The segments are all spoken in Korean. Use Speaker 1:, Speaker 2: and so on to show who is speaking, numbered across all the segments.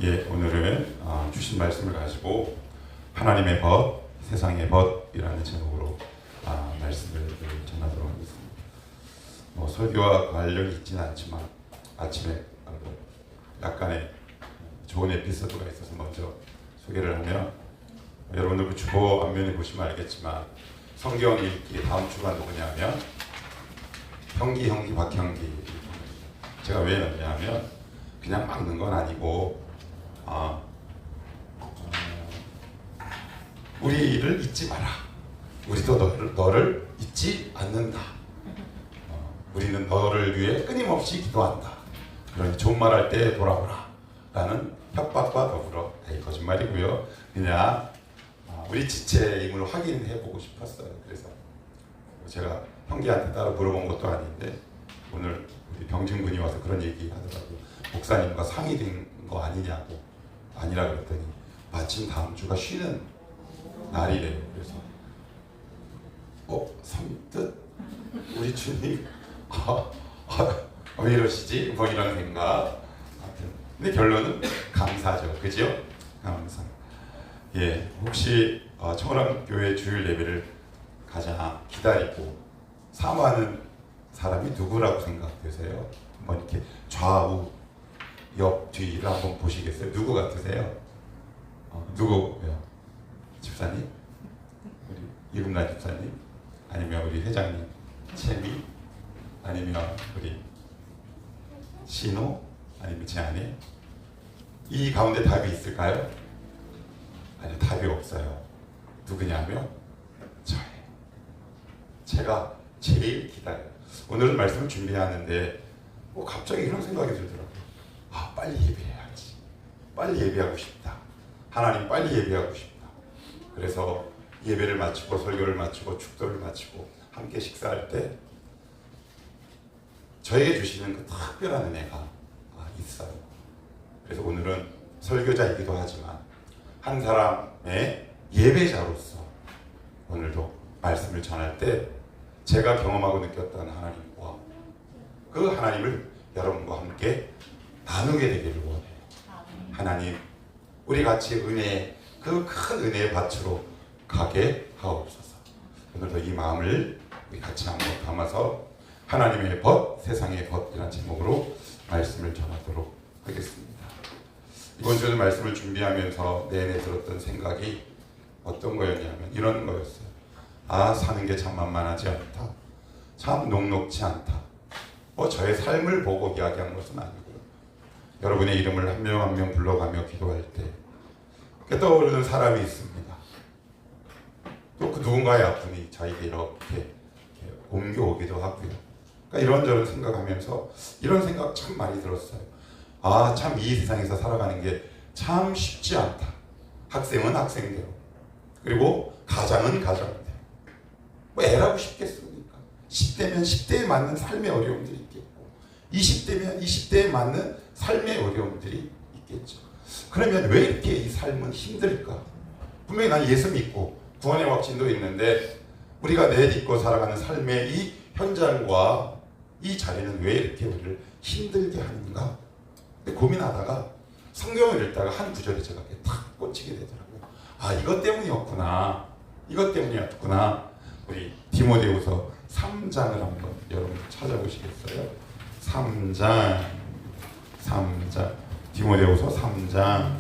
Speaker 1: 예, 오늘은 주신 말씀을 가지고 하나님의 벗, 세상의 벗이라는 제목으로 말씀을 전하도록 하겠습니다. 설교와 관련이 있지는 않지만 아침에 약간의 좋은 에피소드가 있어서 먼저 소개를 하면, 여러분들 그 주보 앞면에 보시면 알겠지만 성경 읽기 다음 주가 누구냐면 형기, 박형기. 제가 왜 넣냐면 그냥 막 넣은 건 아니고 우리를 잊지 마라. 우리도 너를 잊지 않는다. 우리는 너를 위해 끊임없이 기도한다. 그러니 좋은 말 할 때 돌아오라 라는 협박과 더불어, 거짓말이고요. 그냥 우리 지체의 힘을 확인해 보고 싶었어요. 그래서 제가 형기한테 따로 물어본 것도 아닌데 오늘 우리 병진군이 와서 그런 얘기 하더라고요. 목사님과 상의된 거 아니냐고. 아니라 그랬더니 마침 다음 주가 쉬는 날이래요. 그래서 선뜻 우리 주님 왜 이러시지? 뭐 이런 생각. 근데 결론은 감사죠. 그죠? 감사. 예, 혹시 청월함교회 주일 예배를 가장 기다리고 사모하는 사람이 누구라고 생각되세요? 한번 이렇게 좌우 옆 뒤를 한번 보시겠어요? 누구 같으세요? 누구요? 집사님? 우리 이금란 집사님? 아니면 우리 회장님? 채미? 아니면 우리 신호? 아니면 제 아내? 이 가운데 답이 있을까요? 아니, 답이 없어요. 누구냐면 저예요. 제가 제일 기다려요. 오늘 말씀을 준비하는데 갑자기 이런 생각이 들더라고요. 빨리 예배해야지. 빨리 예배하고 싶다. 하나님 빨리 예배하고 싶다. 그래서 예배를 마치고 설교를 마치고 축도를 마치고 함께 식사할 때 저에게 주시는 그 특별한 은혜가 있어요. 그래서 오늘은 설교자이기도 하지만 한 사람의 예배자로서 오늘도 말씀을 전할 때 제가 경험하고 느꼈던 하나님과 그 하나님을 여러분과 함께 나누게 되기를 원해요. 하나님, 우리 같이 은혜, 그 큰 은혜의 밭으로 가게 하옵소서. 오늘도 이 마음을 우리 같이 한번 담아서 하나님의 벗, 세상의 벗이라는 제목으로 말씀을 전하도록 하겠습니다. 이번 주에 말씀을 준비하면서 내내 들었던 생각이 어떤 거였냐면 이런 거였어요. 사는 게 참 만만하지 않다. 참 녹록지 않다. 저의 삶을 보고 이야기한 것은 아니고요. 여러분의 이름을 한 명 한 명 불러가며 기도할 때 떠오르는 사람이 있습니다. 또 그 누군가의 아픔이 저에게 이렇게 옮겨오기도 하고요. 그러니까 이런저런 생각하면서 이런 생각 참 많이 들었어요. 참 이 세상에서 살아가는 게 참 쉽지 않다. 학생은 학생대로, 그리고 가장은 가장대로. 애라고 쉽겠습니까? 10대면 10대에 맞는 삶의 어려움들이 있겠고 20대면 20대에 맞는 삶의 어려움들이 있겠죠. 그러면 왜 이렇게 이 삶은 힘들까? 분명히 난 예수 믿고 구원의 확신도 있는데 우리가 내딛고 살아가는 삶의 이 현장과 이 자리는 왜 이렇게 우리를 힘들게 하는가? 고민하다가 성경을 읽다가 한 구절이 제가 탁 꽂히게 되더라고요. 이것 때문이었구나. 이것 때문이었구나. 우리 디모데후서 3장을 한번 여러분 찾아보시겠어요? 3장 디모데후서 3장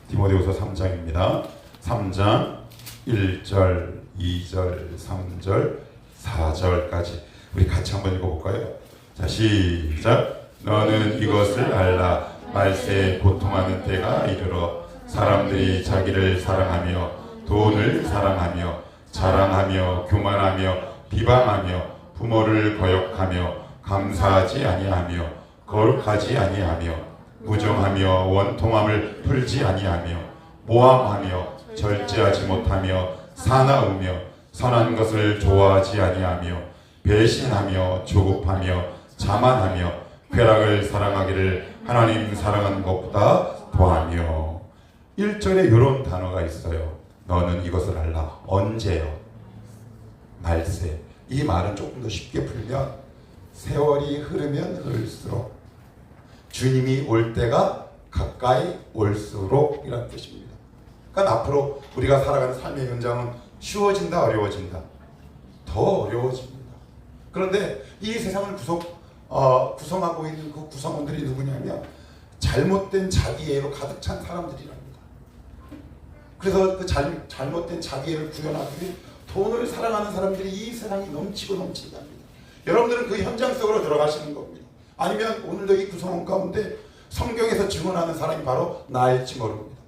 Speaker 1: 디모데후서 3장입니다. 3장 1절, 2절, 3절, 4절까지 우리 같이 한번 읽어볼까요? 자, 시작. 너는 이것을 알라. 말세에 고통하는 때가 이르러 사람들이 자기를 사랑하며 돈을 사랑하며 자랑하며 교만하며 비방하며 부모를 거역하며 감사하지 아니하며 거룩하지 아니하며 무정하며 원통함을 풀지 아니하며 모함하며 절제하지 못하며 사나우며 선한 것을 좋아하지 아니하며 배신하며 조급하며 자만하며 쾌락을 사랑하기를 하나님 사랑하는 것보다 더하며. 1절에 이런 단어가 있어요. 너는 이것을 알라. 언제요? 말세. 이 말은 조금 더 쉽게 풀면 세월이 흐르면 흐를수록 주님이 올 때가 가까이 올수록 이란 뜻입니다. 그러니까 앞으로 우리가 살아가는 삶의 현장은 쉬워진다, 어려워진다? 더 어려워집니다. 그런데 이 세상을 구성하고 있는 그 구성원들이 누구냐면 잘못된 자기애로 가득 찬 사람들이랍니다. 그래서 그 잘못된 자기애를 구현하기 위해 돈을 사랑하는 사람들이 이 세상이 넘치고 넘친답니다. 여러분들은 그 현장 속으로 들어가시는 겁니다. 아니면 오늘도 이 구성원 가운데 성경에서 증언하는 사람이 바로 나일지 모릅니다.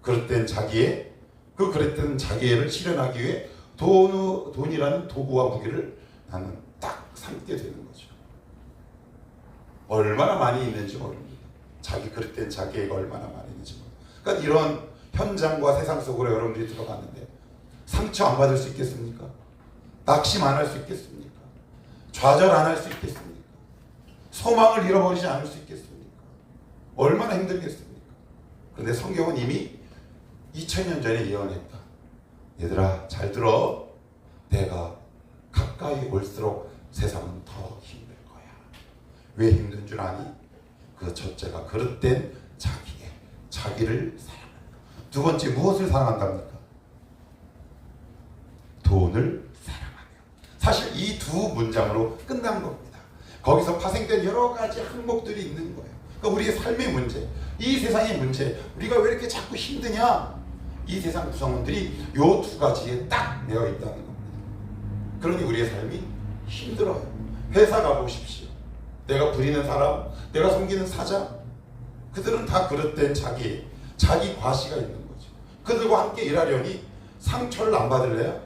Speaker 1: 그릇된 자기애, 그 그릇된 자기애를 실현하기 위해 돈이라는 도구와 무기를 나는 딱 삼게 되는 거죠. 얼마나 많이 있는지 모릅니다. 자기 그릇된 자기애가 얼마나 많이 있는지 모릅니다. 그러니까 이런 현장과 세상 속으로 여러분들이 들어갔는데 상처 안 받을 수 있겠습니까? 낙심 안 할 수 있겠습니까? 좌절 안 할 수 있겠습니까? 소망을 잃어버리지 않을 수 있겠습니까? 얼마나 힘들겠습니까? 그런데 성경은 이미 2000년 전에 예언했다. 얘들아 잘 들어. 내가 가까이 올수록 세상은 더 힘들 거야. 왜 힘든 줄 아니? 그 첫째가 그릇된 자기애, 자기를 사랑한다. 두 번째 무엇을 사랑한답니까? 돈을 사랑하며. 사실 이 두 문장으로 끝난 겁니다. 거기서 파생된 여러 가지 항목들이 있는 거예요. 그러니까 우리의 삶의 문제, 이 세상의 문제, 우리가 왜 이렇게 자꾸 힘드냐? 이 세상 구성원들이 요 두 가지에 딱 매여 있다는 겁니다. 그러니 우리의 삶이 힘들어요. 회사 가보십시오. 내가 부리는 사람, 내가 섬기는 사장, 그들은 다 그릇된 자기 과시가 있는 거죠. 그들과 함께 일하려니 상처를 안 받을래요?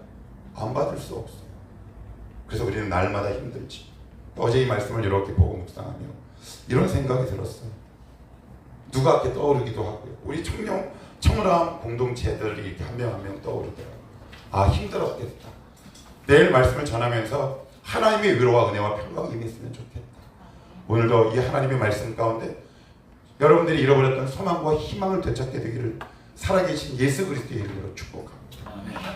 Speaker 1: 안 받을 수 없어요. 그래서 우리는 날마다 힘들지. 어제 이 말씀을 이렇게 보고 묵상하며 이런 생각이 들었어요. 누가 이렇게 떠오르기도 하고요. 우리 청ram 공동체들이 이렇게 한 명 한 명 떠오르더라고요. 아, 힘들었겠다. 내일 말씀을 전하면서 하나님의 위로와 은혜와 평강이 임했으면 좋겠다. 오늘도 이 하나님의 말씀 가운데 여러분들이 잃어버렸던 소망과 희망을 되찾게 되기를 살아계신 예수 그리스도의 이름으로 축복합니다.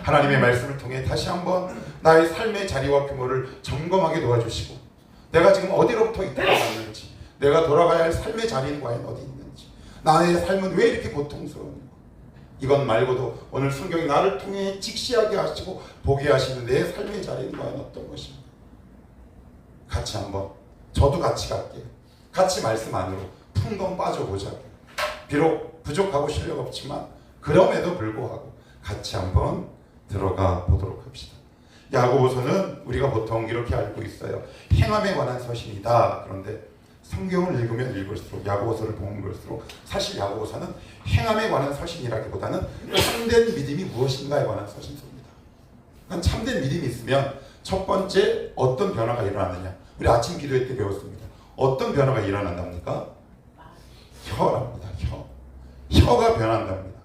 Speaker 1: 하나님의 말씀을 통해 다시 한번 나의 삶의 자리와 규모를 점검하게 도와주시고 내가 지금 어디로부터 이끌려 왔는지, 내가 돌아가야 할 삶의 자리는 과연 어디 있는지, 나의 삶은 왜 이렇게 고통스러운가, 이것 말고도 오늘 성경이 나를 통해 직시하게 하시고 보게 하시는 내 삶의 자리는 과연 어떤 것인가. 같이 한번, 저도 같이 갈게요. 같이 말씀 안으로 풍덩 빠져보자고요. 비록 부족하고 실력 없지만 그럼에도 불구하고 같이 한번 들어가 보도록 합시다. 야고보서는 우리가 보통 이렇게 알고 있어요. 행함에 관한 서신이다. 그런데 성경을 읽으면 읽을수록, 야고보서를 보면 볼수록 사실 야고보서는 행함에 관한 서신이라기보다는 참된 믿음이 무엇인가에 관한 서신서입니다. 그러니까 참된 믿음이 있으면 첫 번째 어떤 변화가 일어나느냐. 우리 아침 기도회 때 배웠습니다. 어떤 변화가 일어난답니까? 혀랍니다. 혀가 변한답니다.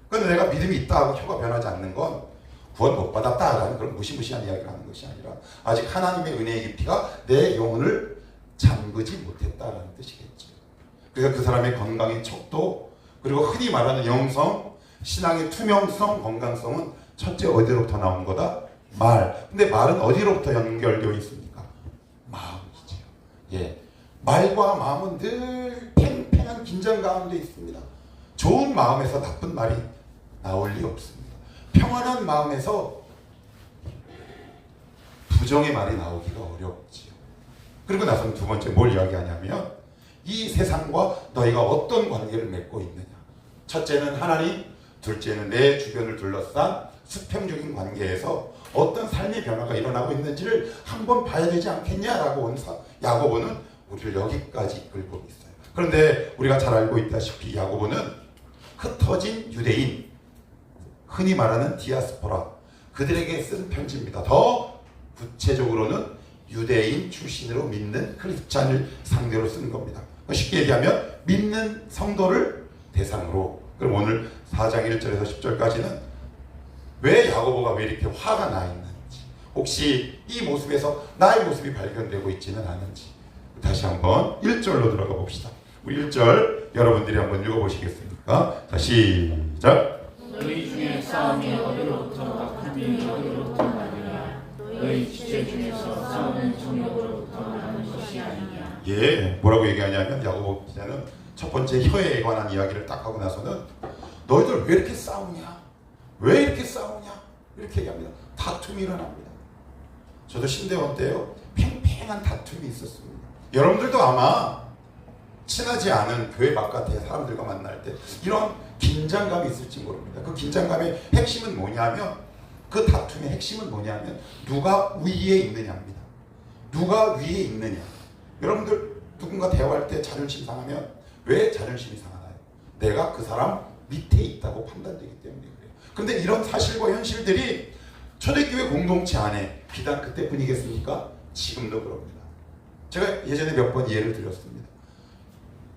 Speaker 1: 그런데 내가 믿음이 있다 하고 혀가 변하지 않는 건 구원 못 받았다라는 그런 무시무시한 이야기를 하는 것이 아니라 아직 하나님의 은혜의 깊이가 내 영혼을 잠그지 못했다라는 뜻이겠죠. 그래서 그 사람의 건강의 척도, 그리고 흔히 말하는 영성, 신앙의 투명성, 건강성은 첫째 어디로부터 나온 거다? 말. 근데 말은 어디로부터 연결되어 있습니까? 마음이죠. 예, 말과 마음은 늘 팽팽한 긴장 가운데 있습니다. 좋은 마음에서 나쁜 말이 나올 리 없습니다. 평안한 마음에서 부정의 말이 나오기가 어렵지요. 그리고 나서는 두 번째 뭘 이야기하냐면 이 세상과 너희가 어떤 관계를 맺고 있느냐. 첫째는 하나님, 둘째는 내 주변을 둘러싼 수평적인 관계에서 어떤 삶의 변화가 일어나고 있는지를 한번 봐야 되지 않겠냐라고 온 야고보는 우리를 여기까지 이끌고 있어요. 그런데 우리가 잘 알고 있다시피 야고보는 흩어진 유대인, 흔히 말하는 디아스포라, 그들에게 쓴 편지입니다. 더 구체적으로는 유대인 출신으로 믿는 크리스찬을 상대로 쓴 겁니다. 쉽게 얘기하면 믿는 성도를 대상으로. 그럼 오늘 4장 1절에서 10절까지는 왜 야고보가 왜 이렇게 화가 나 있는지, 혹시 이 모습에서 나의 모습이 발견되고 있지는 않은지 다시 한번 1절로 들어가 봅시다. 우리 1절 여러분들이 한번 읽어보시겠습니까? 자, 시작.
Speaker 2: 너희 중에 싸움이 어디로부터 한 명이 어디로부터 나느냐. 너희 지체 중에서 싸우는 정욕으로부터
Speaker 1: 뭐라고 얘기하냐면 야고보 기자는 첫 번째 혀에 관한 이야기를 딱 하고 나서는 너희들 왜 이렇게 싸우냐? 왜 이렇게 싸우냐? 이렇게 얘기합니다. 다툼이 일어납니다. 저도 신대원 때요 팽팽한 다툼이 있었습니다. 여러분들도 아마 친하지 않은 교회 바깥의 사람들과 만날 때 이런 긴장감이 있을지 모릅니다. 그 긴장감의 핵심은 뭐냐면 그 다툼의 핵심은 뭐냐면 누가 위에 있느냐입니다. 누가 위에 있느냐. 여러분들 누군가 대화할 때 자존심 상하면 왜 자존심이 상하나요? 내가 그 사람 밑에 있다고 판단되기 때문에 그래요. 근데 이런 사실과 현실들이 초대교회 공동체 안에 비단 그때뿐이겠습니까? 지금도 그럽니다. 제가 예전에 몇 번 예를 드렸습니다.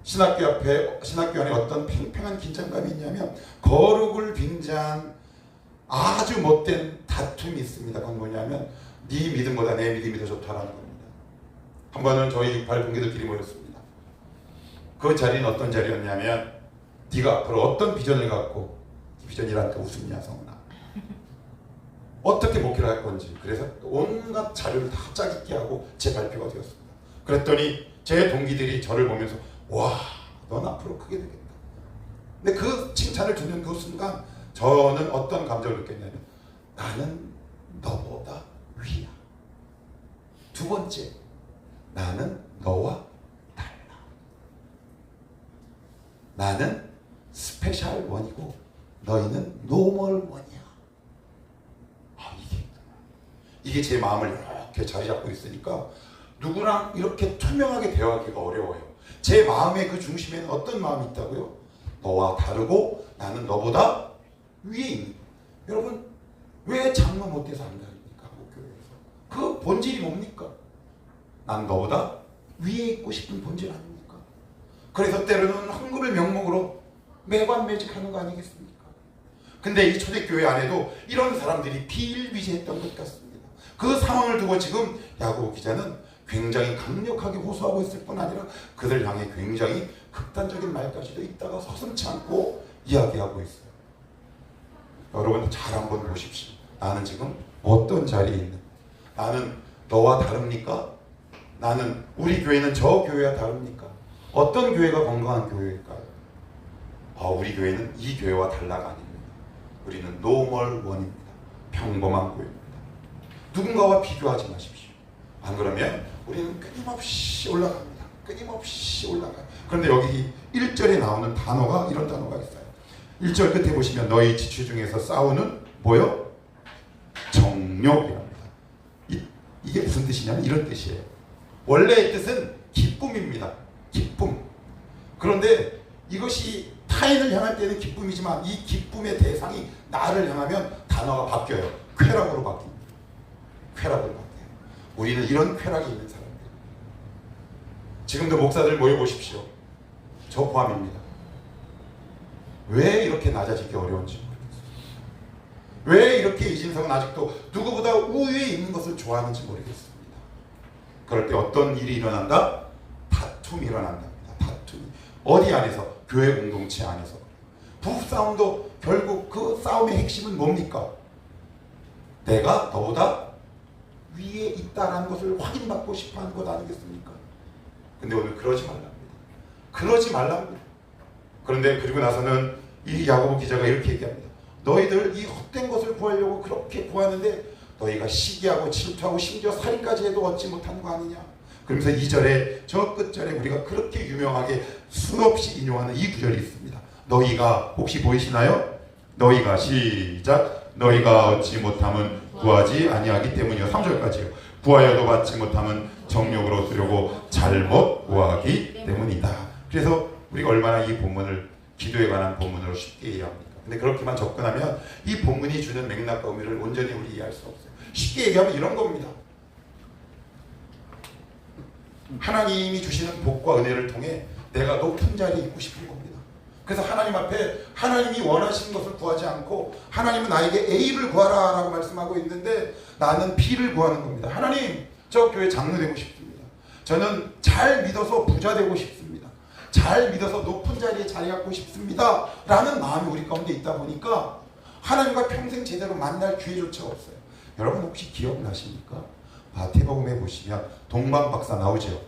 Speaker 1: 신학교 안에 어떤 팽팽한 긴장감이 있냐면 거룩을 빙자한 아주 못된 다툼이 있습니다. 그건 뭐냐면 네 믿음보다 내 믿음이 더 좋다라는 겁니다. 한 번은 저희 68 동기들끼리 모였습니다. 그 자리는 어떤 자리였냐면 네가 앞으로 어떤 비전을 갖고 비전이라니까 웃음이야 성훈아. 어떻게 목회를 할 건지. 그래서 온갖 자료를 다 짜깁기 하고 제 발표가 되었습니다. 그랬더니 제 동기들이 저를 보면서 와, 넌 앞으로 크게 되겠다. 근데 그 칭찬을 듣는 그 순간 저는 어떤 감정을 느꼈냐면 나는 너보다 위야. 두 번째, 나는 너와 달라. 나는 스페셜 원이고 너희는 노멀 원이야. 이게 제 마음을 이렇게 자리 잡고 있으니까 누구랑 이렇게 투명하게 대화하기가 어려워요. 제 마음의 그 중심에는 어떤 마음이 있다고요? 너와 다르고 나는 너보다 위에 있는. 여러분 왜 장로 못돼서 안 다닙니까? 교회에서 그 본질이 뭡니까? 난 너보다 위에 있고 싶은 본질 아닙니까? 그래서 때로는 헌금의 명목으로 매관매직하는 거 아니겠습니까? 근데 이 초대교회 안에도 이런 사람들이 비일비재했던 것 같습니다. 그 상황을 두고 지금 야고보 기자는 굉장히 강력하게 호소하고 있을 뿐 아니라 그들 향해 굉장히 극단적인 말까지도 있다가 서슴지 않고 이야기하고 있어요. 여러분 잘 한번 보십시오. 나는 지금 어떤 자리에 있는? 나는 너와 다릅니까? 나는 우리 교회는 저 교회와 다릅니까? 어떤 교회가 건강한 교회일까요? 우리 교회는 이 교회와 달라가 아닙니다. 우리는 노멀 원입니다. 평범한 교회입니다. 누군가와 비교하지 마십시오. 안 그러면 우리는 끊임없이 올라갑니다. 끊임없이 올라가요. 그런데 여기 1절에 나오는 단어가 이런 단어가 있어요. 1절 끝에 보시면 너희 지체 중에서 싸우는 뭐요? 정욕이랍니다. 이게 무슨 뜻이냐면 이런 뜻이에요. 원래의 뜻은 기쁨입니다. 기쁨. 그런데 이것이 타인을 향할 때는 기쁨이지만 이 기쁨의 대상이 나를 향하면 단어가 바뀌어요. 쾌락으로 바뀝니다. 쾌락으로 바뀌어요. 우리는 이런 쾌락이 있는 사람들. 지금도 목사들 모여보십시오. 저 포함입니다. 왜 이렇게 낮아지기 어려운지 모르겠어요. 왜 이렇게 이진성은 아직도 누구보다 우위에 있는 것을 좋아하는지 모르겠습니다. 그럴 때 어떤 일이 일어난다? 다툼이 일어난답니다. 다툼이. 어디 안에서? 교회 공동체 안에서. 부부싸움도 결국 그 싸움의 핵심은 뭡니까? 내가 너보다 위에 있다라는 것을 확인받고 싶어하는 것 아니겠습니까? 근데 오늘 그러지 말랍니다. 그러지 말랍니다. 그런데 그리고 나서는 이 야고보 기자가 이렇게 얘기합니다. 너희들 이 헛된 것을 구하려고 그렇게 구하는데 너희가 시기하고 질투하고 심지어 살인까지 해도 얻지 못하는 거 아니냐. 그러면서 2절에 저 끝절에 우리가 그렇게 유명하게 수없이 인용하는 이 구절이 있습니다. 너희가 혹시 보이시나요? 너희가 시작. 너희가 얻지 못함은 구하지 아니하기 때문이요. 3절까지요. 구하여도 받지 못함은 정욕으로 쓰려고 잘못 구하기 때문이다. 그래서 우리가 얼마나 이 본문을 기도에 관한 본문으로 쉽게 이해합니까? 근데 그렇게만 접근하면 이 본문이 주는 맥락과 의미를 온전히 우리 이해할 수 없어요. 쉽게 얘기하면 이런 겁니다. 하나님이 주시는 복과 은혜를 통해 내가 높은 자리에 있고 싶은 겁니다. 그래서 하나님 앞에 하나님이 원하시는 것을 구하지 않고 하나님은 나에게 A를 구하라 라고 말씀하고 있는데 나는 B를 구하는 겁니다. 하나님, 저 교회 장로 되고 싶습니다. 저는 잘 믿어서 부자 되고 싶습니다. 잘 믿어서 높은 자리에 자리 갖고 싶습니다 라는 마음이 우리 가운데 있다 보니까 하나님과 평생 제대로 만날 기회조차 없어요. 여러분 혹시 기억나십니까? 마태복음에 보시면 동방 박사 나오죠.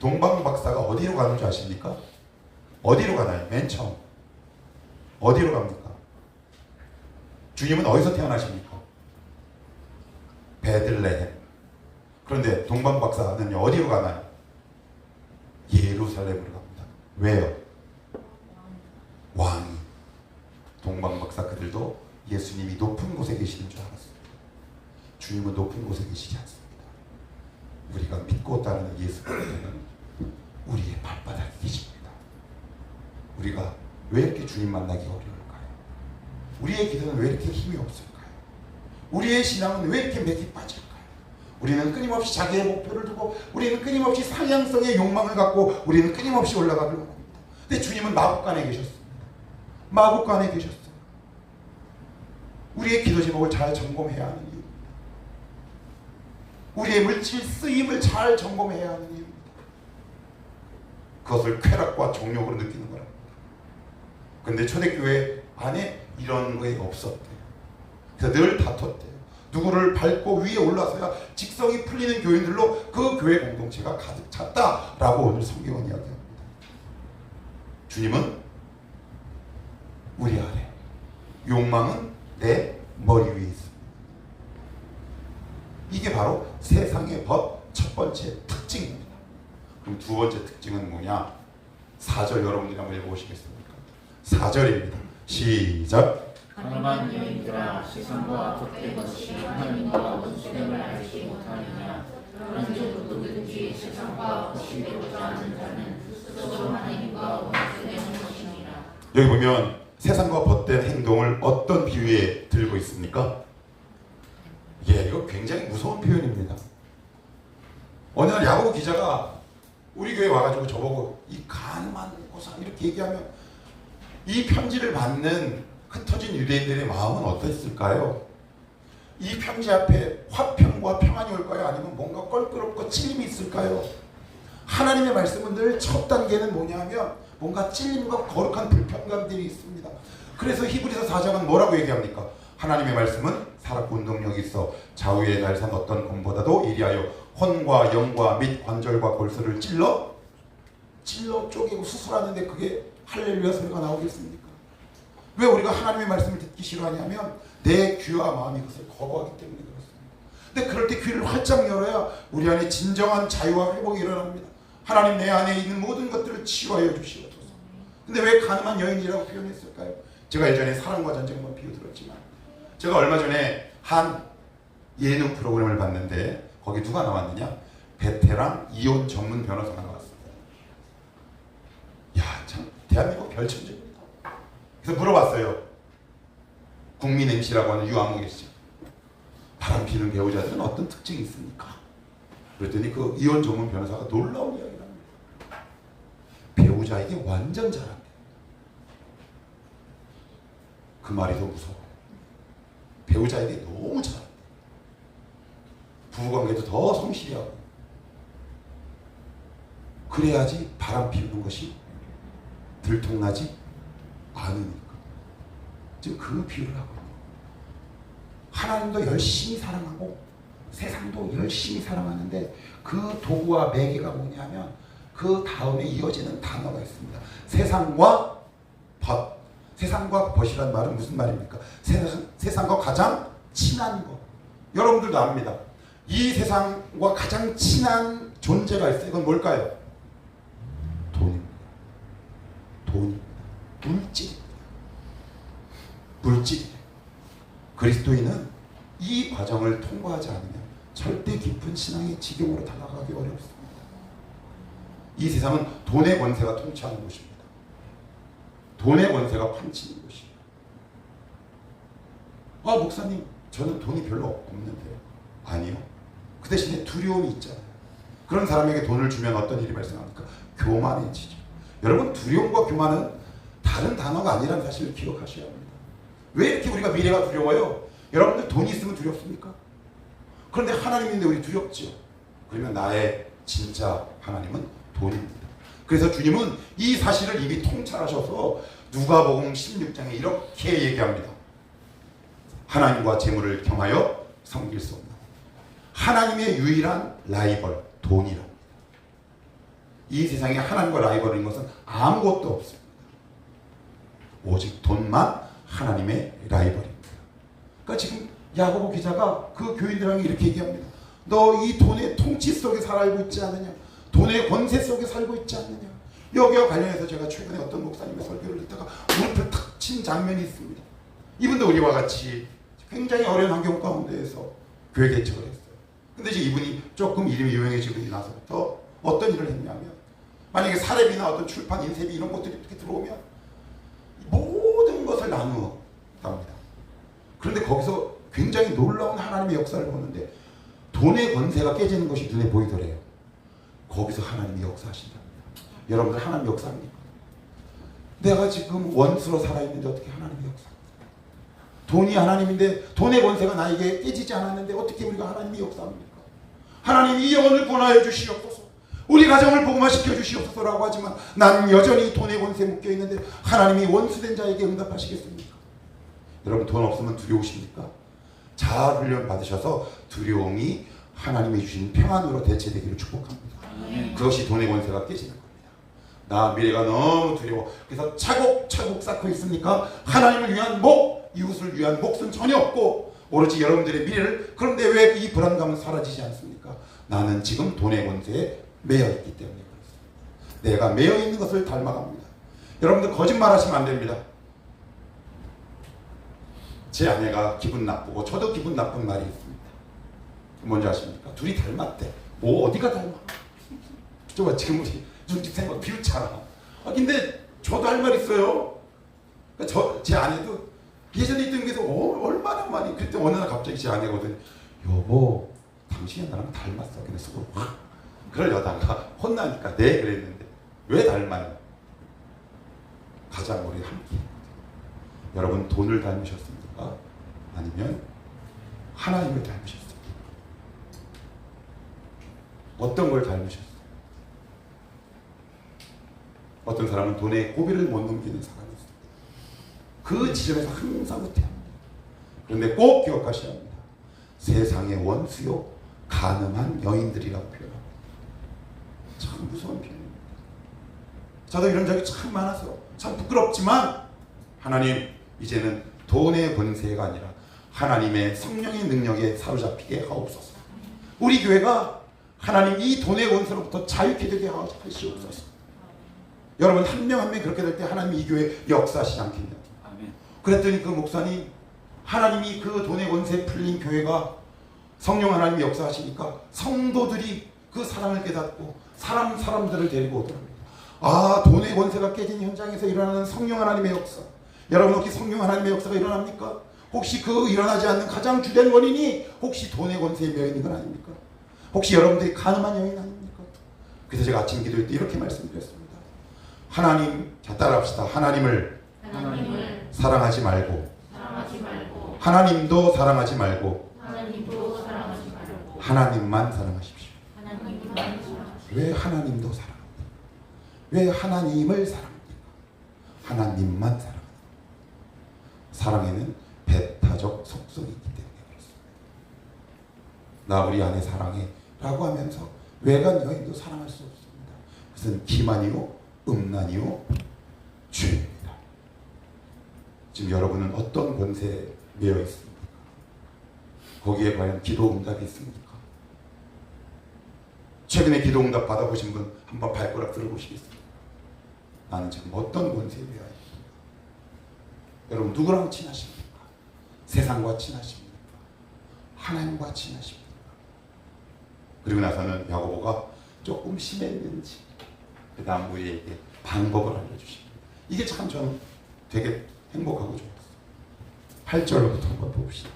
Speaker 1: 동방박사가 어디로 가는 줄 아십니까? 어디로 가나요? 맨 처음 어디로 갑니까? 주님은 어디서 태어나십니까? 베들레헴. 그런데 동방박사는요 어디로 가나요? 예루살렘으로 갑니다. 왜요? 왕이. 동방박사 그들도 예수님이 높은 곳에 계시는 줄 알았습니다. 주님은 높은 곳에 계시지 않습니다. 우리가 믿고 따르는 예수 그리스도는 우리의 발바닥에 계십니다. 우리가 왜 이렇게 주님 만나기 어려울까요? 우리의 기도는 왜 이렇게 힘이 없을까요? 우리의 신앙은 왜 이렇게 맥이 빠질까요? 우리는 끊임없이 자기의 목표를 두고 우리는 끊임없이 상향성의 욕망을 갖고 우리는 끊임없이 올라가려고 합니다. 근데 주님은 마국간에 계셨습니다. 마국간에 계셨어요. 우리의 기도 제목을 잘 점검해야 하는 이유입니다. 우리의 물질 쓰임을 잘 점검해야 하는 이유입니다. 그것을 쾌락과 정욕으로 느끼는 거랍니다. 그런데 초대교회 안에 이런 거에 없었대요. 그래서 늘 다퉜대요. 누구를 밟고 위에 올라서야 직성이 풀리는 교인들로 그 교회 공동체가 가득 찼다라고 오늘 성경은 이야기합니다. 주님은 우리 아래, 욕망은 내 머리 위에 있습니다. 이게 바로 세상의 법 첫 번째 특징입니다. 그럼 두 번째 특징은 뭐냐? 4절 여러분들이 한번 읽어보시겠습니까? 4절입니다. 시작.
Speaker 2: 가늠한 여인들아 세상과 겉의 것이 하나님과 원수됨을 알지 못하느냐. 그런즉 누구든지 세상과 겉이 되고자 하는 자는 스스로 하나님과 원수되는 것이니라.
Speaker 1: 여기 보면 세상과 벗된 행동을 어떤 비유에 들고 있습니까? 예, 이거 굉장히 무서운 표현입니다. 어느 날 야고보 기자가 우리 교회 와가지고 저보고 이 가늠한 고상 이렇게 얘기하면 이 편지를 받는 흩어진 유대인들의 마음은 어땠을까요? 이 편지 앞에 화평과 평안이 올까요? 아니면 뭔가 껄끄럽고 찔림이 있을까요? 하나님의 말씀은 늘 첫 단계는 뭐냐면 뭔가 찔림과 거룩한 불편감들이 있습니다. 그래서 히브리서 4장은 뭐라고 얘기합니까? 하나님의 말씀은 살았고 운동력이 있어 좌우에 날선 어떤 검보다도 이리하여 혼과 영과 및 관절과 골수를 찔러 쪼개고 수술하는데 그게 할렐루야 소리가 나오겠습니까? 왜 우리가 하나님의 말씀을 듣기 싫어하냐면 내 귀와 마음이 그것을 거부하기 때문에 그렇습니다. 근데 그럴 때 귀를 활짝 열어야 우리 안에 진정한 자유와 회복이 일어납니다. 하나님 내 안에 있는 모든 것들을 치유하여 주시옵소서. 근데 왜 가늠한 여인이라고 표현했을까요? 제가 예전에 사랑과 전쟁만 비유 들었지만 제가 얼마 전에 한 예능 프로그램을 봤는데 거기 누가 나왔느냐? 베테랑 이혼 전문 변호사가 나왔습니다. 야, 참 대한민국 별천재입니다. 그래서 물어봤어요. 국민 MC라고 하는 유아무개 씨. 바람 피는 배우자들은 어떤 특징이 있습니까? 그랬더니 그 이혼 전문 변호사가 놀라운 이야기를 합니다. 배우자에게 완전 잘한대. 그 말이 더 무서워. 배우자에게 너무 잘한대. 부부관계도 더 성실히 하고 그래야지 바람 피우는 것이 들통나지 않으니까. 지금 그 비유를 하거든요. 하나님도 열심히 사랑하고 세상도 열심히 사랑하는데 그 도구와 매개가 뭐냐면 그 다음에 이어지는 단어가 있습니다. 세상과 벗. 세상과 벗이란 말은 무슨 말입니까? 세상과 가장 친한 것. 여러분들도 압니다. 이 세상과 가장 친한 존재가 있어요. 이건 뭘까요? 돈입니다. 돈입니다. 물질입니다. 물질이에요. 그리스도인은 이 과정을 통과하지 않으면 절대 깊은 신앙의 지경으로 다가가기 어렵습니다. 이 세상은 돈의 권세가 통치하는 곳입니다. 돈의 권세가 판치는 곳이에요. 아, 목사님, 저는 돈이 별로 없는데요. 아니요. 그 대신에 두려움이 있잖아요. 그런 사람에게 돈을 주면 어떤 일이 발생합니까? 교만해지죠. 여러분, 두려움과 교만은 다른 단어가 아니라는 사실을 기억하셔야 합니다. 왜 이렇게 우리가 미래가 두려워요? 여러분들 돈이 있으면 두렵습니까? 그런데 하나님인데 우리 두렵죠. 그러면 나의 진짜 하나님은 돈입니다. 그래서 주님은 이 사실을 이미 통찰하셔서 누가복음 16장에 이렇게 얘기합니다. 하나님과 재물을 겸하여 섬길 수 없다. 하나님의 유일한 라이벌 돈이라. 이 세상에 하나님과 라이벌인 것은 아무것도 없습니다. 오직 돈만 하나님의 라이벌입니다. 그러니까 지금 야고보 기자가 그 교인들에게 이렇게 얘기합니다. 너 이 돈의 통치 속에 살고 있지 않느냐? 돈의 권세 속에 살고 있지 않느냐? 여기와 관련해서 제가 최근에 어떤 목사님의 설교를 듣다가 무릎을 탁 친 장면이 있습니다. 이분도 우리와 같이 굉장히 어려운 환경 가운데에서 교회 개척을 했어요. 근데 이제 이분이 조금 이름이 유명해지고 나서부터 어떤 일을 했냐면, 만약에 사례비나 어떤 출판, 인쇄비 이런 것들이 이렇게 들어오면 모든 것을 나누었답니다. 그런데 거기서 굉장히 놀라운 하나님의 역사를 보는데 돈의 권세가 깨지는 것이 눈에 보이더래요. 거기서 하나님이 역사하신답니다. 여러분들 하나님 역사합니까? 내가 지금 원수로 살아있는데 어떻게 하나님이 역사합니까? 돈이 하나님인데 돈의 권세가 나에게 깨지지 않았는데 어떻게 우리가 하나님이 역사합니까? 하나님 이 영혼을 구원하여 주시옵소서, 우리 가정을 복음화시켜 주시옵소서라고 하지만 난 여전히 돈의 권세에 묶여있는데 하나님이 원수된 자에게 응답하시겠습니까? 여러분 돈 없으면 두려우십니까? 잘 훈련 받으셔서 두려움이 하나님이 주신 평안으로 대체되기를 축복합니다. 그것이 돈의 권세가 깨지는 겁니다. 나 미래가 너무 두려워. 그래서 차곡차곡 쌓고 있으니까 하나님을 위한 목, 이웃을 위한 몫은 전혀 없고 오로지 여러분들의 미래를. 그런데 왜 이 불안감은 사라지지 않습니까? 나는 지금 돈의 권세에 매여 있기 때문에 그렇습니다. 내가 매여 있는 것을 닮아갑니다. 여러분들 거짓말 하시면 안 됩니다. 제 아내가 기분 나쁘고 저도 기분 나쁜 날이 있습니다. 뭔지 아십니까? 둘이 닮았대. 뭐 어디가 닮아? 저 지금 우리 눈집 생각 비웃잖아. 근데 저도 할 말 있어요. 제 아내도 예전에 있던 게서 얼마나 많이. 그때 어느 날 갑자기 제 아내가 오더니 여보 당신이 나랑 닮았어. 근데 속으로 확 그러려다가 혼나니까 네 그랬는데 왜 닮아요? 가장 우리 함께. 여러분 돈을 닮으셨습니까? 아니면 하나님을 닮으셨습니까? 어떤 걸 닮으셨어요? 어떤 사람은 돈에 고비를 못 넘기는 사람이 있습니다. 그 지점에서 항상 후퇴합니다. 그런데 꼭 기억하셔야 합니다. 세상의 원수요 가늠한 여인들이라고 표현합니다. 참 무서운 표현입니다. 저도 이런 적이 참 많아서 참 부끄럽지만 하나님 이제는 돈의 권세가 아니라 하나님의 성령의 능력에 사로잡히게 하옵소서. 우리 교회가 하나님 이 돈의 권세로부터 자유케 되게 하시옵소서. 여러분 한 명 한 명 그렇게 될 때 하나님이 이 교회 역사하시지 않겠냐. 그랬더니 그 목사님 하나님이 그 돈의 권세 풀린 교회가 성령 하나님이 역사하시니까 성도들이 그 사랑을 깨닫고 사람들을 데리고 오더랍니다. 아, 돈의 권세가 깨진 현장에서 일어나는 성령 하나님의 역사. 여러분 혹시 성령 하나님의 역사가 일어납니까? 혹시 그 일어나지 않는 가장 주된 원인이 혹시 돈의 권세에 매여 있는 건 아닙니까? 혹시 여러분들이 가늠한 여인 아닙니까? 그래서 제가 아침 기도할 때 이렇게 말씀드렸습니다. 하나님, 자 따라합시다. 하나님을 사랑하지 말고 하나님도 사랑하지 말고 하나님만 사랑하십시오. 왜 하나님도 사랑합니까? 왜 하나님을 사랑합니까? 하나님만 사랑합니다. 사랑에는 배타적 속성이 있기 때문에 그렇습니다. 나 우리 아내 사랑해 라고 하면서 외간 여인도 사랑할 수 없습니다. 그것은 기만이요 음란이요 죄입니다. 지금 여러분은 어떤 권세에 매여 있습니까? 거기에 과연 기도 응답이 있습니까? 최근에 기도 응답 받아보신 분 한번 발가락 들어보시겠습니까? 나는 지금 어떤 권세에 매여 있습니까? 여러분 누구랑 친하십니까? 세상과 친하십니까? 하나님과 친하십니까? 그리고 나서는 야고보가 조금 심했는지 그 다음 우리에게 방법을 알려주십니다. 이게 참 저는 되게 행복하고 좋았어요. 8절부터 한번 봅시다.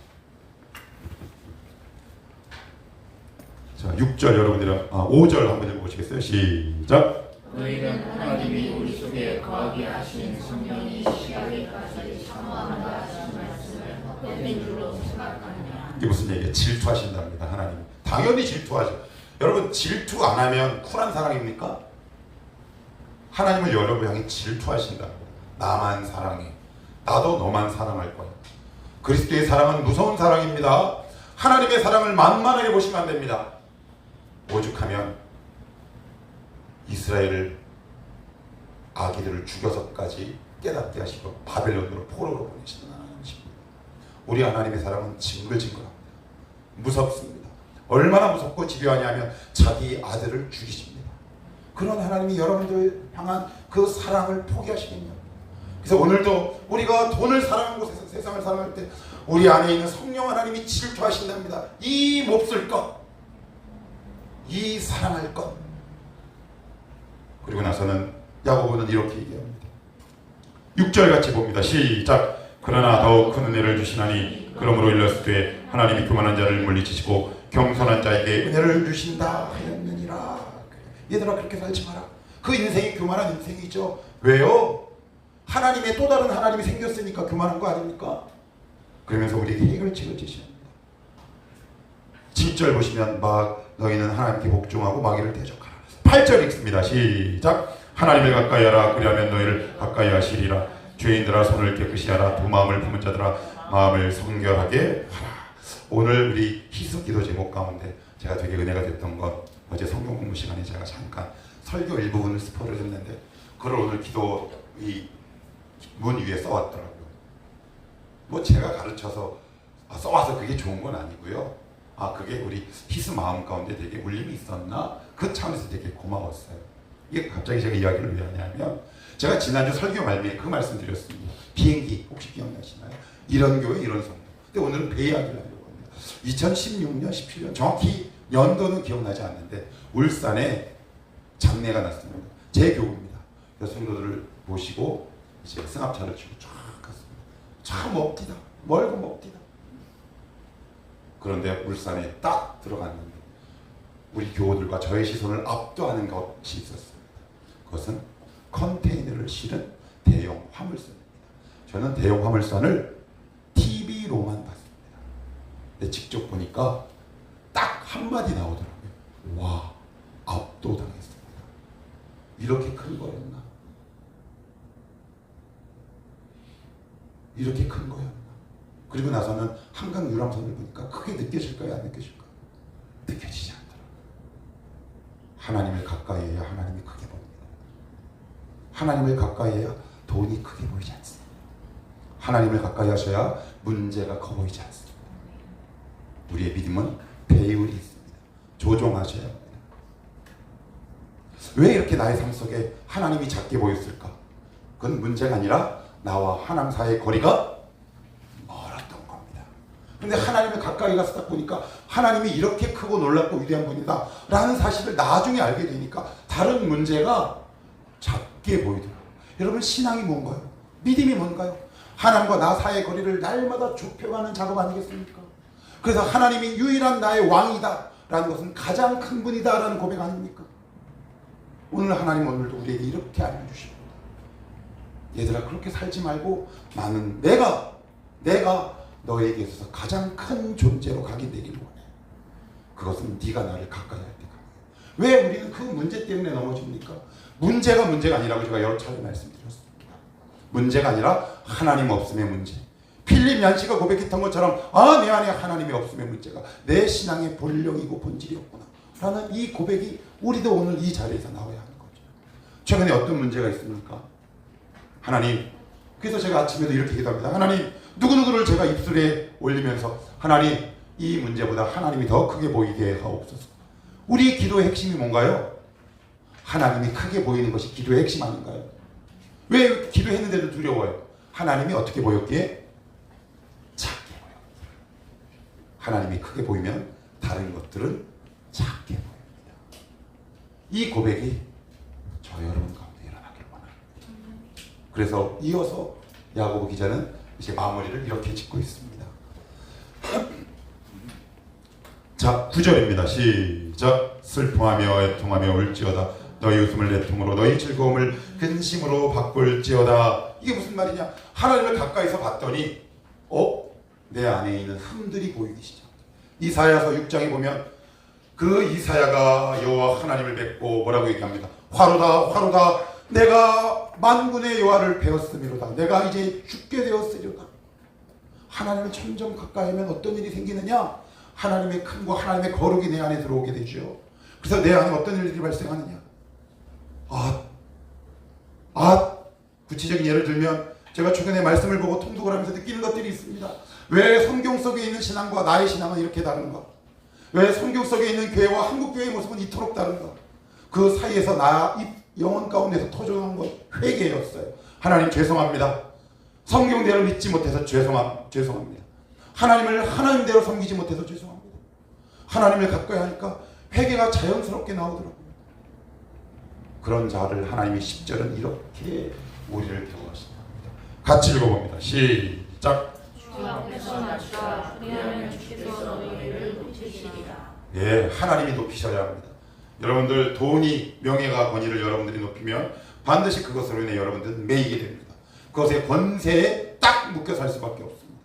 Speaker 1: 자, 6절 여러분들은 5절 한번 읽어보시겠어요? 시작.
Speaker 2: 너희는 하나님이 우리 속에 거하게 하신 성령이 시하게까지 사모한다 하신 말씀을 헛된 줄로 생각하느냐.
Speaker 1: 이게 무슨 얘기예요? 질투하신답니다. 하나님 당연히 질투하죠. 여러분 질투 안 하면 쿨한 사랑입니까? 하나님을 여러분 향해 질투하신다. 나만 사랑해. 나도 너만 사랑할 거야. 그리스도의 사랑은 무서운 사랑입니다. 하나님의 사랑을 만만하게 보시면 안 됩니다. 오죽하면 이스라엘을 아기들을 죽여서까지 깨닫게 하시고 바벨론으로 포로로 보내시는 하나님이십니다. 우리 하나님의 사랑은 징글징글합니다. 무섭습니다. 얼마나 무섭고 집요하냐면 자기 아들을 죽이십니다. 그런 하나님이 여러분들 향한 그 사랑을 포기하시겠냐? 그래서 오늘도 우리가 돈을 사랑하고 세상을 사랑할 때 우리 안에 있는 성령 하나님이 질투하신답니다. 이 몹쓸 것, 이 사랑할 것. 그리고 나서는 야고보는 이렇게 얘기합니다. 6절 같이 봅니다. 시작. 그러나 더욱 큰 은혜를 주시나니 그러므로 일렀으되 하나님이 교만한 자를 물리치시고 겸손한 자에게 은혜를 주신다 하였느니라. 얘들아 그렇게 살지 마라. 그 인생이 교만한 인생이죠. 왜요? 하나님의 또 다른 하나님이 생겼으니까 교만한 거 아닙니까? 그러면서 우리에게 해결책을 제시합니다. 7절 보시면 막 너희는 하나님께 복종하고 마귀를 대적하라. 8절 읽습니다. 시작. 하나님을 가까이 하라. 그리하면 너희를 가까이 하시리라. 죄인들아 손을 깨끗이 하라. 두 마음을 품은 자들아 마음을 성결하게 하라. 오늘 우리 희숙 기도 제목 가운데 제가 되게 은혜가 됐던 건 어제 성경 공부 시간에 제가 잠깐 설교 일부분을 스포를 했는데 그걸 오늘 기도 이 문 위에 써왔더라고요. 뭐 제가 가르쳐서 써와서 그게 좋은 건 아니고요. 그게 우리 희수 마음 가운데 되게 울림이 있었나? 그 차원에서 되게 고마웠어요. 이게 갑자기 제가 이야기를 왜 하냐면 제가 지난주 설교 말미에 그 말씀 드렸습니다. 비행기 혹시 기억나시나요? 이런 교회 이런 성도. 근데 오늘은 배 이야기를 하려고 합니다. 2016년 17년 정확히 연도는 기억나지 않는데 울산에 장례가 났습니다. 제 교우입니다. 여성도들을 모시고 이제 승합차를 치고 쫙 갔습니다. 참 멉디다. 멀고 멉디다. 그런데 울산에 딱 들어갔는데 우리 교우들과 저의 시선을 압도하는 것이 있었습니다. 그것은 컨테이너를 실은 대형 화물선입니다. 저는 대형 화물선을 TV로만 봤습니다. 근데 직접 보니까 딱 한마디 나오더라고요. 와, 압도당했습니다. 이렇게 큰 거였나? 이렇게 큰 거였나? 그리고 나서는 한강 유람선을 보니까 크게 느껴질까요? 안 느껴질까요? 느껴지지 않더라고요. 하나님을 가까이 해야 하나님이 크게 보입니다. 하나님을 가까이 해야 돈이 크게 보이지 않습니다. 하나님을 가까이 하셔야 문제가 커 보이지 않습니다. 우리의 믿음은 배율이 있습니다. 조종하셔야 합니다. 왜 이렇게 나의 삶 속에 하나님이 작게 보였을까? 그건 문제가 아니라 나와 하나님 사이의 거리가 멀었던 겁니다. 근데 하나님을 가까이 가서 딱 보니까 하나님이 이렇게 크고 놀랍고 위대한 분이다 라는 사실을 나중에 알게 되니까 다른 문제가 작게 보이더라고요. 여러분 신앙이 뭔가요? 믿음이 뭔가요? 하나님과 나 사이의 거리를 날마다 좁혀가는 작업 아니겠습니까? 그래서 하나님이 유일한 나의 왕이다 라는 것은 가장 큰 분이다 라는 고백 아닙니까? 오늘 하나님 오늘도 우리에게 이렇게 알려주십니다. 얘들아 그렇게 살지 말고 나는 내가 너에게 있어서 가장 큰 존재로 각인되기를 원해. 그것은 네가 나를 가까이 할 때가. 왜 우리는 그 문제 때문에 넘어집니까? 문제가 아니라고 제가 여러 차례 말씀드렸습니다. 문제가 아니라 하나님 없음의 문제. 필립 얀시가 고백했던 것처럼 내 안에 하나님이 없음의 문제가 내 신앙의 본령이고 본질이었구나 라는 이 고백이 우리도 오늘 이 자리에서 나와야 하는 거죠. 최근에 어떤 문제가 있습니까? 하나님, 그래서 제가 아침에도 이렇게 기도합니다. 하나님, 누구누구를 제가 입술에 올리면서 하나님, 이 문제보다 하나님이 더 크게 보이게 하옵소서. 우리 기도의 핵심이 뭔가요? 하나님이 크게 보이는 것이 기도의 핵심 아닌가요? 왜 기도했는데도 두려워요? 하나님이 어떻게 보였기에? 작게 보여요. 하나님이 크게 보이면 다른 것들은 작게 보입니다. 이 고백이 저 여러분 가운데 일어나길 원합니다. 그래서 이어서 야고보 기자는 이제 마무리를 이렇게 짓고 있습니다. 자, 9절입니다. 시작. 슬퍼하며 애통하며 울지어다. 너희 웃음을 애통으로 너희 즐거움을 근심으로 바꿀지어다. 이게 무슨 말이냐? 하나님을 가까이서 봤더니 내 안에 있는 흠들이 보이기 시작. 이사야서 6장에 보면 그 이사야가 여호와 하나님을 뵙고 뭐라고 얘기합니다. 화로다 화로다 내가 만군의 여호와를 배웠음이로다. 내가 이제 죽게 되었으리로다. 하나님을 점점 가까이 하면 어떤 일이 생기느냐? 하나님의 큼과 하나님의 거룩이 내 안에 들어오게 되죠. 그래서 내 안에 어떤 일들이 발생하느냐? 구체적인 예를 들면 제가 최근에 말씀을 보고 통독을 하면서 느끼는 것들이 있습니다. 왜 성경 속에 있는 신앙과 나의 신앙은 이렇게 다른가? 왜 성경 속에 있는 교회와 한국 교회의 모습은 이토록 다른가? 그 사이에서 이 영혼 가운데서 터져나온 건 회개였어요. 하나님 죄송합니다. 성경대로 믿지 못해서 죄송합니다. 하나님을 하나님대로 섬기지 못해서 죄송합니다. 하나님을 가까이 하니까 회개가 자연스럽게 나오더라고요. 그런 자를 하나님이 10절은 이렇게 우리를 경험하신다. 같이 읽어봅니다. 시작.
Speaker 2: 주 앞에서 낮추라. 그리하면 주께서 너희를 높이시리라.
Speaker 1: 예, 하나님이 높이셔야 합니다. 여러분들 돈이 명예가 권위를 여러분들이 높이면 반드시 그것으로 인해 여러분들은 매이게 됩니다. 그것의 권세에 딱 묶여 살 수밖에 없습니다.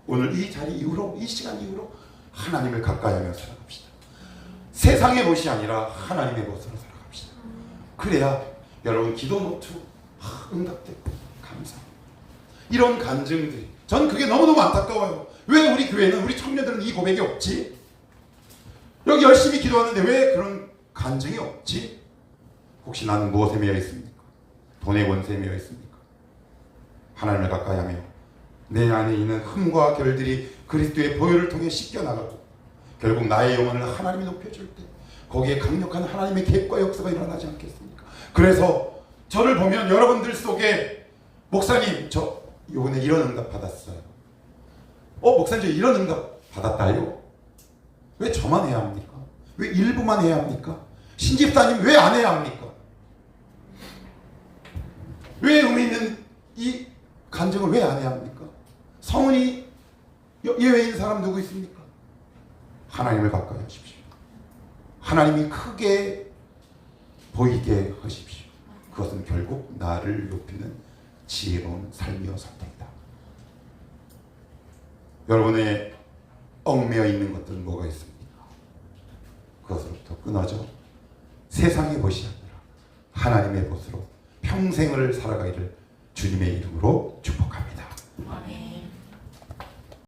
Speaker 1: 오늘 이 자리 이후로, 이 시간 이후로 하나님을 가까이 하며 살아갑시다. 세상의 것이 아니라 하나님의 것으로 살아갑시다. 그래야 여러분 기도 노트 응답되고 감사합니다. 이런 간증들이 전 그게 너무너무 안타까워요. 왜 우리 교회는, 우리 청년들은 이 고백이 없지? 여기 열심히 기도하는데 왜 그런 간증이 없지? 혹시 나는 무엇에 매여 있습니까? 돈의 권세에 매여 있습니까? 하나님을 가까이 하며 내 안에 있는 흠과 결들이 그리스도의 보혈을 통해 씻겨나가고 결국 나의 영혼을 하나님이 높여줄 때 거기에 강력한 하나님의 계획과 역사가 일어나지 않겠습니까? 그래서 저를 보면 여러분들 속에 목사님 저 요번에 이런 응답 받았어요. 목사님 저 이런 응답 받았다요? 왜 저만 해야 합니까? 왜 일부만 해야 합니까? 신집사님 왜 안 해야 합니까? 왜 의미 있는 이 간증을 왜 안 해야 합니까? 성은이 예외인 사람 누구 있습니까? 하나님을 가까이 하십시오. 하나님이 크게 보이게 하십시오. 그것은 결국 나를 높이는 지혜로운 삶이요 선택이다. 여러분의 얽매여 있는 것들은 뭐가 있습니까? 그것으로부터 끊어져 세상의 것이 아니라 하나님의 것으로 평생을 살아가기를 주님의 이름으로 축복합니다.